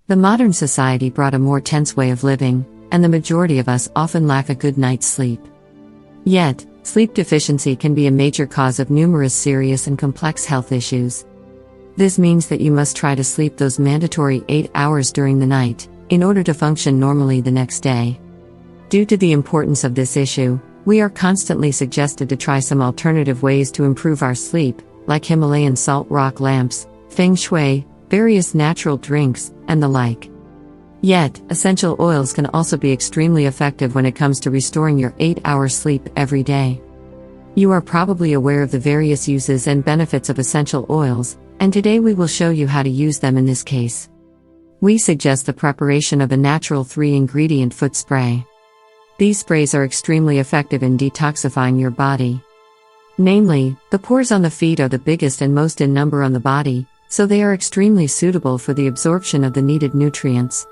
The modern society brought a more tense way of living, and the majority of us often lack a good night's sleep. Yet, sleep deficiency can be a major cause of numerous serious and complex health issues. This means that you must try to sleep those mandatory 8 hours during the night, in order to function normally the next day. Due to the importance of this issue, we are constantly suggested to try some alternative ways to improve our sleep, like Himalayan salt rock lamps, feng shui, various natural drinks, and the like. Yet, essential oils can also be extremely effective when it comes to restoring your 8-hour sleep every day. You are probably aware of the various uses and benefits of essential oils, and today we will show you how to use them in this case. We suggest the preparation of a natural 3-ingredient foot spray. These sprays are extremely effective in detoxifying your body. Namely, the pores on the feet are the biggest and most in number on the body, so they are extremely suitable for the absorption of the needed nutrients.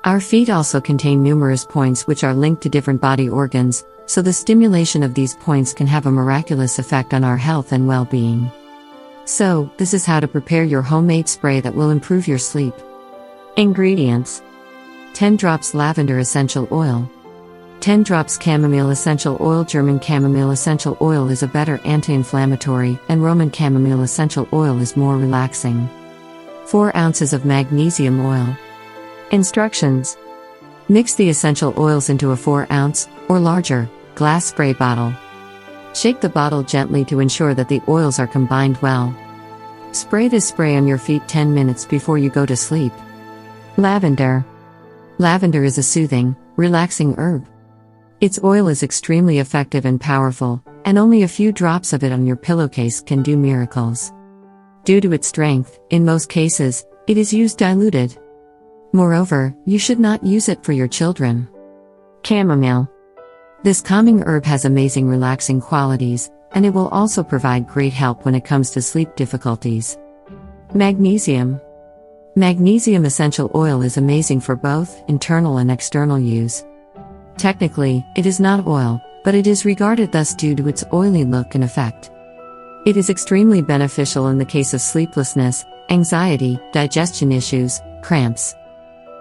Our feet also contain numerous points which are linked to different body organs, so the stimulation of these points can have a miraculous effect on our health and well-being. So, this is how to prepare your homemade spray that will improve your sleep. Ingredients: 10 drops lavender essential oil, 10 drops chamomile essential oil. German chamomile essential oil is a better anti-inflammatory, and Roman chamomile essential oil is more relaxing. 4 ounces of magnesium oil. Instructions: mix the essential oils into a 4-ounce, or larger, glass spray bottle. Shake the bottle gently to ensure that the oils are combined well. Spray this spray on your feet 10 minutes before you go to sleep. Lavender. Lavender is a soothing, relaxing herb. Its oil is extremely effective and powerful, and only a few drops of it on your pillowcase can do miracles. Due to its strength, in most cases, it is used diluted. Moreover, you should not use it for your children. Chamomile. This calming herb has amazing relaxing qualities, and it will also provide great help when it comes to sleep difficulties. Magnesium. Magnesium essential oil is amazing for both internal and external use. Technically, it is not oil, but it is regarded thus due to its oily look and effect. It is extremely beneficial in the case of sleeplessness, anxiety, digestion issues, cramps.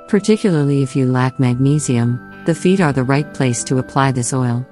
Particularly if you lack magnesium, the feet are the right place to apply this oil.